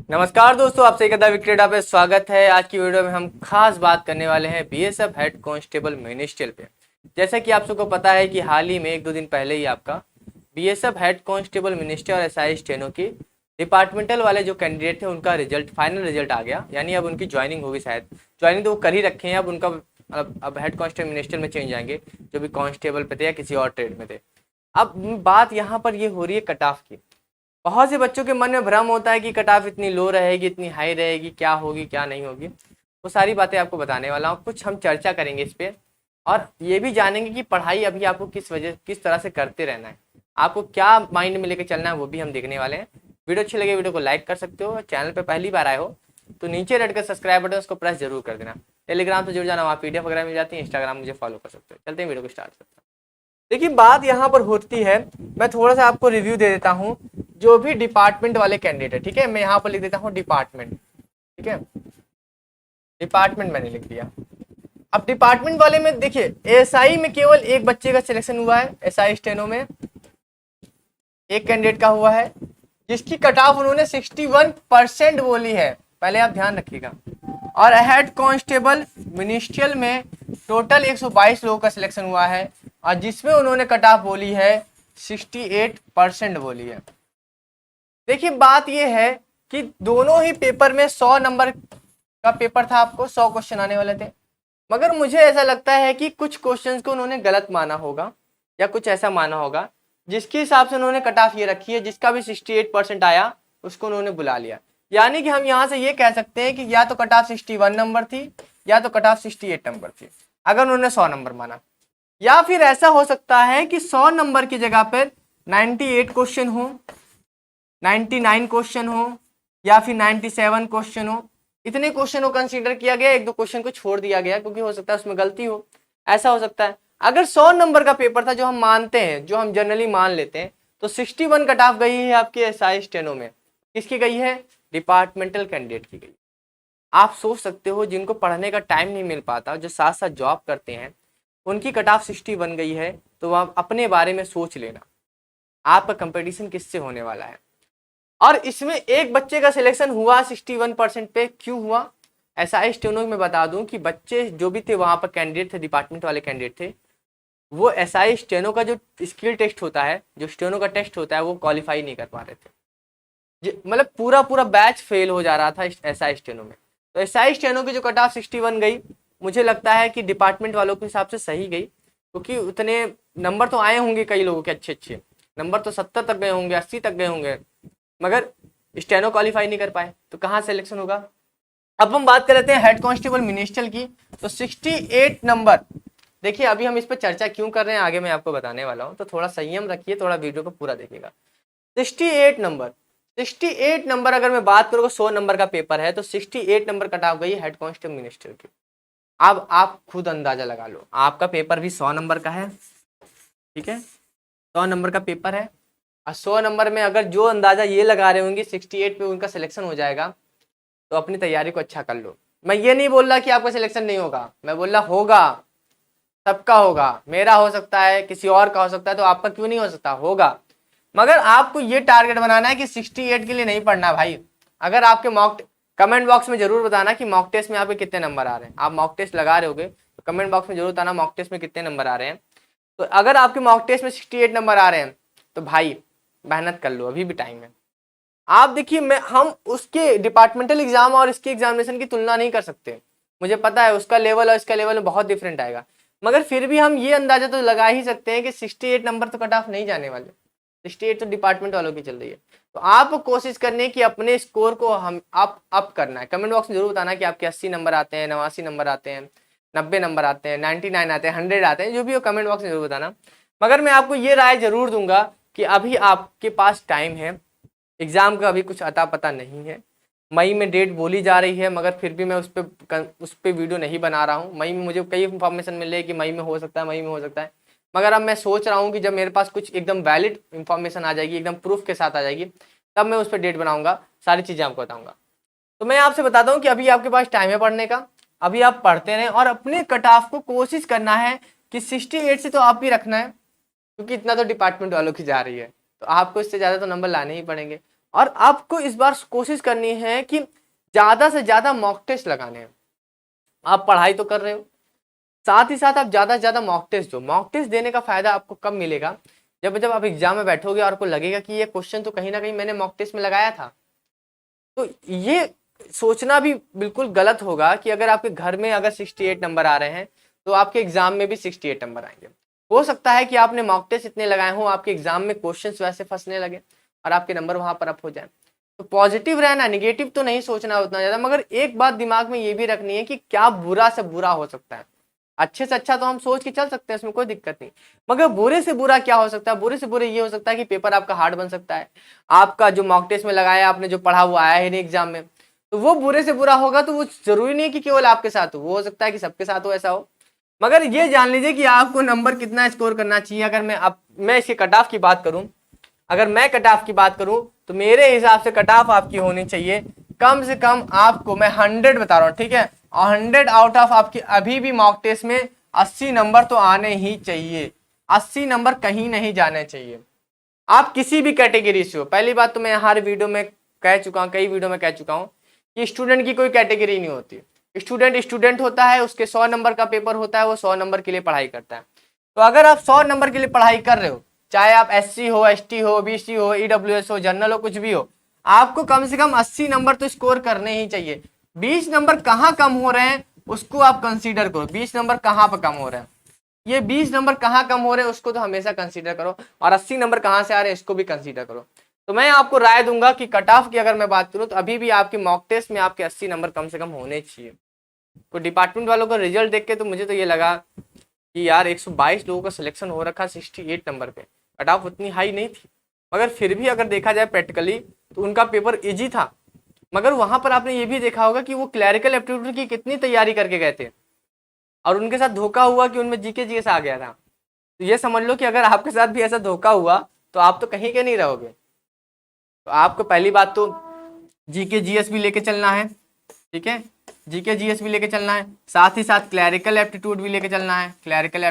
नमस्कार दोस्तों, आपसे एक अदा विक्रेटा पे स्वागत है। आज की वीडियो में हम खास बात करने वाले हैं बीएसएफ हेड कांस्टेबल मिनिस्ट्रियल पे। जैसा कि आप सबको पता है कि हाल ही में एक दो दिन पहले ही आपका बीएसएफ हेड कांस्टेबल मिनिस्ट्री और एसआई स्टेनो की डिपार्टमेंटल वाले जो कैंडिडेट थे उनका रिजल्ट, फाइनल रिजल्ट आ गया। यानी अब उनकी ज्वाइनिंग होगी। शायद ज्वाइनिंग तो वो कर ही रखे हैं, अब उनका अब हेड कांस्टेबल मिनिस्ट्रियल में चेंज आएंगे, जो भी कांस्टेबल पे थे या किसी और ट्रेड में थे। अब बात यहाँ पर ये हो रही है कट ऑफ की। बहुत से बच्चों के मन में भ्रम होता है कि कट ऑफ इतनी लो रहेगी, इतनी हाई रहेगी, क्या होगी क्या नहीं होगी। वो सारी बातें आपको बताने वाला हूँ, कुछ हम चर्चा करेंगे इस पर। और ये भी जानेंगे कि पढ़ाई अभी आपको किस तरह से करते रहना है, आपको क्या माइंड में लेकर चलना है, वो भी हम देखने वाले हैं। वीडियो अच्छी लगे वीडियो को लाइक कर सकते हो। चैनल पर पहली बार आए हो तो नीचे रेड का सब्सक्राइब बटन उसको प्रेस जरूर कर देना। टेलीग्राम से जुड़ जाना, वहाँ पीडीएफ वगैरह मिल जाती है। इंस्टाग्राम मुझे फॉलो कर सकते हो। चलते हैं वीडियो को स्टार्ट करते हैं। देखिए बात यहाँ पर होती है, मैं थोड़ा सा आपको रिव्यू दे देता हूँ। जो भी डिपार्टमेंट वाले कैंडिडेट है, ठीक है, मैं यहाँ पर लिख देता हूँ डिपार्टमेंट। ठीक है, डिपार्टमेंट मैंने लिख दिया। अब डिपार्टमेंट वाले में देखिए एसआई में केवल एक बच्चे का सिलेक्शन हुआ है। एसआई स्टेनो में एक कैंडिडेट का हुआ है, जिसकी कट ऑफ उन्होंने 61% बोली है। पहले आप ध्यान रखिएगा। और हेड कांस्टेबल मिनिस्ट्रियल में टोटल 122 लोगों का सिलेक्शन हुआ है, और जिसमें उन्होंने कट ऑफ बोली है 68% बोली है। देखिए बात यह है कि दोनों ही पेपर में 100 नंबर का पेपर था, आपको 100 क्वेश्चन आने वाले थे। मगर मुझे ऐसा लगता है कि कुछ क्वेश्चंस को उन्होंने गलत माना होगा, या कुछ ऐसा माना होगा जिसके हिसाब से उन्होंने कट ऑफ ये रखी है। जिसका भी 68% आया उसको उन्होंने बुला लिया। यानी कि हम यहाँ से ये कह सकते हैं कि या तो कट ऑफ 61 नंबर थी, या तो कट ऑफ 68 नंबर थी, अगर उन्होंने 100 नंबर माना। या फिर ऐसा हो सकता है कि 100 नंबर की जगह पर 98 क्वेश्चन हो, 99 क्वेश्चन हो, या फिर 97 क्वेश्चन हो। इतने क्वेश्चन को कंसीडर किया गया, एक दो क्वेश्चन को छोड़ दिया गया क्योंकि हो सकता है उसमें गलती हो। ऐसा हो सकता है। अगर 100 नंबर का पेपर था, जो हम मानते हैं, जो हम जनरली मान लेते हैं, तो 61 कट ऑफ गई है आपके एसआई स्टेनो में। किसकी गई है? डिपार्टमेंटल कैंडिडेट की गई। आप सोच सकते हो, जिनको पढ़ने का टाइम नहीं मिल पाता, जो साथ साथ जॉब करते हैं, उनकी कट ऑफ 60 बन गई है। तो आप अपने बारे में सोच लेना, आपका कंपटीशन किससे होने वाला है। और इसमें एक बच्चे का सिलेक्शन हुआ 61% पे। क्यों हुआ? एसआई स्टेनो में बता दूं कि बच्चे जो भी थे वहां पर कैंडिडेट थे, डिपार्टमेंट वाले कैंडिडेट थे, वो एसआई स्टेनो का जो स्किल टेस्ट होता है, जो स्टेनो का टेस्ट होता है, वो क्वालिफाई नहीं कर पा रहे थे। मतलब पूरा पूरा बैच फेल हो जा रहा था एसआई स्टेनो में। तो एसआई स्टेनो की जो कट ऑफ 61 गई, मुझे लगता है कि डिपार्टमेंट वालों के हिसाब से सही गई, क्योंकि उतने नंबर तो आए होंगे कई लोगों के, अच्छे अच्छे नंबर तो 70 तक गए होंगे, 80 तक गए होंगे, मगर स्टेनो क्वालिफाई नहीं कर पाए। तो कहाँ सिलेक्शन होगा? अब हम बात कर लेते हैं हेड कांस्टेबल मिनिस्ट्रियल की। तो 68 नंबर, देखिए अभी हम इस पर चर्चा क्यों कर रहे हैं आगे मैं आपको बताने वाला हूँ, तो थोड़ा संयम रखिए, थोड़ा वीडियो को पूरा देखिएगा। 68 नंबर, 68 नंबर अगर मैं बात करूँ, 100 नंबर का पेपर है, तो 68 नंबर कट ऑफ गई हेड कांस्टेबल मिनिस्ट्रियल की। अब आप खुद अंदाजा लगा लो, आपका पेपर भी 100 नंबर का है, ठीक है, 100 नंबर का पेपर है। और 100 नंबर में अगर जो अंदाजा ये लगा रहे होंगे 68 पे उनका सिलेक्शन हो जाएगा, तो अपनी तैयारी को अच्छा कर लो। मैं ये नहीं बोल रहा कि आपका सिलेक्शन नहीं होगा, मैं बोल रहा होगा, सबका होगा। मेरा हो सकता है, किसी और का हो सकता है, तो आपका क्यों नहीं हो सकता? होगा। मगर आपको ये टारगेट बनाना है कि 68 के लिए नहीं पढ़ना भाई। अगर आपके मॉक, कमेंट बॉक्स में जरूर बताना कि मॉक टेस्ट में आपके कितने नंबर आ रहे हैं। आप मॉक टेस्ट लगा रहे होगे तो कमेंट बॉक्स में जरूर बताना मॉक टेस्ट में कितने नंबर आ रहे हैं। तो अगर आपके मॉक टेस्ट में 68 नंबर आ रहे हैं, तो भाई मेहनत कर लो, अभी भी टाइम है। आप देखिए, हम उसके डिपार्टमेंटल एग्जाम और इसके एग्जामिनेशन की तुलना नहीं कर सकते। मुझे पता है उसका लेवल और इसका लेवल में बहुत डिफरेंट आएगा, मगर फिर भी हम ये अंदाजा तो लगा ही सकते हैं कि 68 नंबर तो कट ऑफ नहीं जाने वाले। 68 तो डिपार्टमेंट वालों की चल रही है। तो आप कोशिश करने की अपने स्कोर को हम आप अप करना है। कमेंट बॉक्स में जरूर बताना कि आपके 80 नंबर आते हैं, 89 नंबर आते हैं, 90 नंबर आते हैं, 99 आते हैं, 100 आते हैं, जो भी हो कमेंट बॉक्स में जरूर बताना। मगर मैं आपको ये राय जरूर दूंगा कि अभी आपके पास टाइम है, एग्जाम का अभी कुछ अता पता नहीं है। मई में डेट बोली जा रही है, मगर फिर भी मैं उस पर वीडियो नहीं बना रहा हूँ। मई में मुझे कई इन्फॉर्मेशन मिल रही है कि मई में हो सकता है, मई में हो सकता है। मगर अब मैं सोच रहा हूँ कि जब मेरे पास कुछ एकदम वैलिड इन्फॉर्मेशन आ जाएगी, एकदम प्रूफ के साथ आ जाएगी, तब मैं उस पर डेट बनाऊंगा, सारी चीज़ें आपको बताऊंगा। तो मैं आपसे बताता हूँ कि अभी आपके पास टाइम है पढ़ने का, अभी आप पढ़ते रहें और अपने कट ऑफ को कोशिश करना है कि 68 से तो आप भी रखना है, क्योंकि इतना तो डिपार्टमेंट वालों की जा रही है, तो आपको इससे ज़्यादा तो नंबर लाने ही पड़ेंगे। और आपको इस बार कोशिश करनी है कि ज़्यादा से ज़्यादा मॉक टेस्ट लगाने हैं। आप पढ़ाई तो कर रहे हो, साथ ही साथ आप ज़्यादा से ज़्यादा मॉक टेस्ट दो। मॉक टेस्ट देने का फ़ायदा आपको कब मिलेगा, जब जब आप एग्जाम में बैठोगे और आपको लगेगा कि ये क्वेश्चन तो कहीं ना कहीं मैंने मॉक टेस्ट में लगाया था। तो ये सोचना भी बिल्कुल गलत होगा कि अगर आपके घर में अगर 68 नंबर आ रहे हैं तो आपके एग्जाम में भी 68 नंबर आएंगे। हो सकता है कि आपने मॉक टेस्ट इतने लगाए हों, आपके एग्जाम में क्वेश्चंस वैसे फंसने लगे और आपके नंबर वहां पर अप हो जाए। तो पॉजिटिव रहना, निगेटिव तो नहीं सोचना उतना ज़्यादा, मगर एक बात दिमाग में ये भी रखनी है कि क्या बुरा से बुरा हो सकता है। अच्छे से अच्छा तो हम सोच के चल सकते हैं, उसमें कोई दिक्कत नहीं, मगर बुरे से बुरा क्या हो सकता है। बुरे से बुरे ये हो सकता है कि पेपर आपका हार्ड बन सकता है, आपका जो मॉक टेस्ट में लगाया आपने जो पढ़ा वो आया ही नहीं एग्जाम में, तो वो बुरे से बुरा होगा। तो वो जरूरी नहीं कि केवल आपके साथ हो, वो हो सकता है कि सबके साथ हो, ऐसा हो। मगर ये जान लीजिए कि आपको नंबर कितना स्कोर करना चाहिए। अगर मैं इसके कट ऑफ की बात करूं, अगर मैं कट ऑफ की बात करूं तो मेरे हिसाब से कट ऑफ आपकी होनी चाहिए कम से कम, आपको मैं 100 बता रहा हूं, ठीक है, 100 आउट ऑफ आपकी अभी भी मॉक टेस्ट में 80 नंबर तो आने ही चाहिए। 80 नंबर कहीं नहीं जाने चाहिए, आप किसी भी कैटेगरी से हो। पहली बात तो मैं हर वीडियो में कह चुका हूँ, कई वीडियो में कह चुका हूँ कि स्टूडेंट की कोई कैटेगरी नहीं होती। स्टूडेंट स्टूडेंट होता है, उसके 100 नंबर का पेपर होता है, वो 100 नंबर के लिए पढ़ाई करता है। तो अगर आप 100 नंबर के लिए पढ़ाई कर रहे हो, चाहे आप SC हो, ST हो, BC हो, EWS हो, जनरल हो, कुछ भी हो, आपको कम से कम 80 नंबर तो स्कोर करने ही चाहिए। 20 नंबर कहाँ कम हो रहे हैं उसको आप कंसीडर करो, 20 नंबर कहाँ पर कम हो रहे हैं, ये 20 नंबर कहाँ कम हो रहे हैं उसको तो हमेशा कंसीडर करो, और 80 नंबर कहाँ से आ रहे हैं इसको भी कंसीडर करो। तो मैं आपको राय दूंगा कि कट ऑफ की अगर मैं बात करूं तो अभी भी आपके मॉक टेस्ट में आपके 80 नंबर कम से कम होने चाहिए। तो डिपार्टमेंट वालों का रिजल्ट देख के तो मुझे तो ये लगा कि यार 122 लोगों का सिलेक्शन हो रखा 68 नंबर पे, कट ऑफ उतनी हाई नहीं थी। मगर फिर भी अगर देखा जाए प्रैक्टिकली तो उनका पेपर ईजी था। मगर वहां पर आपने ये भी देखा होगा कि वो क्लैरिकल एप्टीट्यूड की कितनी तैयारी करके गए थे और उनके साथ धोखा हुआ कि उनमें जीके जीएस आ गया था। तो ये समझ लो कि अगर आपके साथ भी ऐसा धोखा हुआ तो आप तो कहीं के नहीं रहोगे। तो आपको पहली बात तो जीके जीएस भी लेके चलना है, ठीक है, जीके जीएस भी लेके चलना है, साथ ही साथ क्लैरिकल एप्टीट्यूड भी लेके चलना है। क्लैरिकल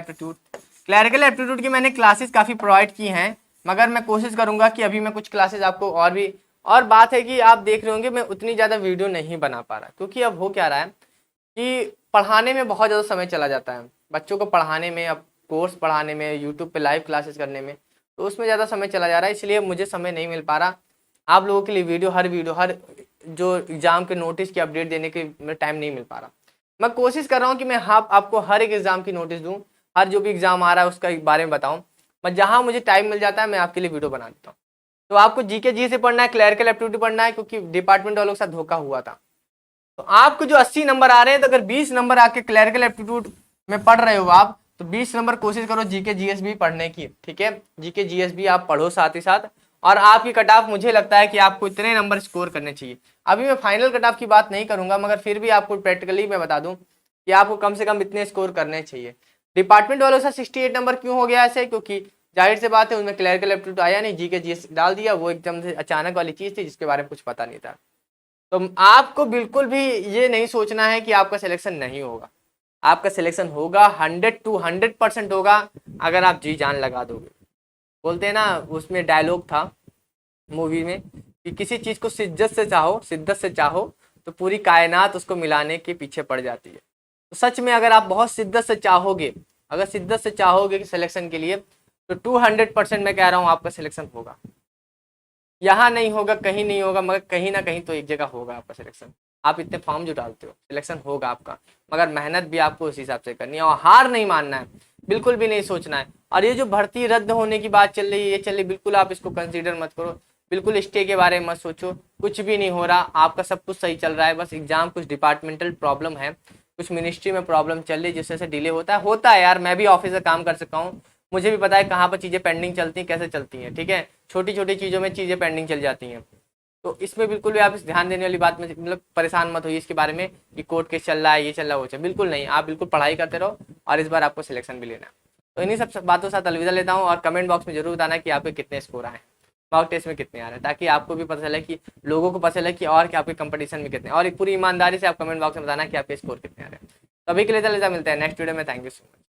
एप्टीट्यूड की मैंने क्लासेस काफ़ी प्रोवाइड की हैं, मगर मैं कोशिश करूंगा कि अभी मैं कुछ क्लासेस आपको और बात है कि आप देख रहे होंगे मैं उतनी ज़्यादा वीडियो नहीं बना पा रहा, क्योंकि अब हो क्या रहा है कि पढ़ाने में बहुत ज़्यादा समय चला जाता है, बच्चों को पढ़ाने में, अब कोर्स पढ़ाने में, यूट्यूब पे लाइव क्लासेस करने में, तो उसमें ज़्यादा समय चला जा रहा है, इसलिए मुझे समय नहीं मिल पा रहा आप लोगों के लिए हर जो एग्ज़ाम के नोटिस की अपडेट देने के टाइम नहीं मिल पा रहा। मैं कोशिश कर रहा हूँ कि मैं आपको हर एक एग्ज़ाम की नोटिस दूँ, हर जो भी एग्ज़ाम आ रहा है उसका बारे में बताऊँ। मैं जहाँ मुझे टाइम मिल जाता है मैं आपके लिए वीडियो बना देता हूँ। तो आपको जीके जी से पढ़ना है, क्लैरिकल एप्टीट्यूड पढ़ना है, क्योंकि डिपार्टमेंट वालों के साथ धोखा हुआ था। तो आपको जो 80 नंबर आ रहे हैं, तो अगर 20 नंबर आपके क्लैरिकल एप्टीट्यूड में पढ़ रहे हो आप, तो 20 नंबर कोशिश करो जीके जीएस भी पढ़ने की, ठीक है, जीके जीएस भी आप पढ़ो साथ ही साथ। और आपकी कट ऑफ मुझे लगता है कि आपको इतने नंबर स्कोर करने चाहिए। अभी मैं फाइनल कट ऑफ की बात नहीं करूंगा, मगर फिर भी आपको प्रैक्टिकली मैं बता दूं कि आपको कम से कम इतने स्कोर करने चाहिए। डिपार्टमेंट वालों से 68 नंबर क्यों हो गया ऐसे, क्योंकि जाहिर सी बात है उनमें क्लैरिकल एप्टीट्यूड आया नहीं, जीके जीएस डाल दिया, वो एकदम से अचानक वाली चीज़ थी जिसके बारे में कुछ पता नहीं था। तो आपको बिल्कुल भी ये नहीं सोचना है कि आपका सिलेक्शन नहीं होगा, आपका सिलेक्शन होगा, 100 to 100% होगा अगर आप जी जान लगा दोगे। बोलते हैं ना, उसमें डायलॉग था मूवी में कि किसी चीज़ को शिद्दत से चाहो तो पूरी कायनात उसको मिलाने के पीछे पड़ जाती है। तो सच में अगर आप बहुत शिद्दत से चाहोगे, अगर शिद्दत से चाहोगे कि सिलेक्शन के लिए, तो 200% मैं कह रहा हूँ आपका सिलेक्शन होगा। यहाँ नहीं होगा, कहीं नहीं होगा, मगर कहीं ना कहीं तो एक जगह होगा आपका सिलेक्शन। आप इतने फॉर्म जो डालते हो, सिलेक्शन होगा आपका, मगर मेहनत भी आपको उस हिसाब से करनी है और हार नहीं मानना है, बिल्कुल भी नहीं सोचना है। और ये जो भर्ती रद्द होने की बात चल रही है, ये चल रही, बिल्कुल आप इसको कंसीडर मत करो, बिल्कुल स्टे के बारे में मत सोचो, कुछ भी नहीं हो रहा, आपका सब कुछ सही चल रहा है। बस एग्जाम कुछ डिपार्टमेंटल प्रॉब्लम है, कुछ मिनिस्ट्री में प्रॉब्लम चल रही है जिस वजह से डिले होता है यार। मैं भी ऑफिस से काम कर सकता हूँ, मुझे भी पता है कहाँ पर चीज़ें पेंडिंग चलती हैं, कैसे चलती हैं, ठीक है, छोटी छोटी चीज़ों में चीज़ें पेंडिंग चल जाती हैं। तो इसमें बिल्कुल भी आप इस ध्यान देने वाली बात में मतलब परेशान मत होइए इसके बारे में कि कोर्ट केस चल रहा है, ये चल रहा है, वो चल, बिल्कुल नहीं, आप बिल्कुल पढ़ाई करते रहो और इस बार आपको सिलेक्शन भी लेना है। तो इन्हीं सब बातों के साथ अलविदा लेता हूँ, और कमेंट बॉक्स में जरूर बताना कि आपके कितने स्कोर आए, मॉक टेस्ट में कितने आ रहे हैं, ताकि आपको भी पता चले, कि लोगों को पता चले कि और कि आपके कंपटीशन में कितने, और एक पूरी ईमानदारी से आप कमेंट बॉक्स में बताना कि आपके स्कोर कितने आ रहे हैं। तो अभी के लिए चले मिलते हैं नेक्स्ट वीडियो में। Thank you so much.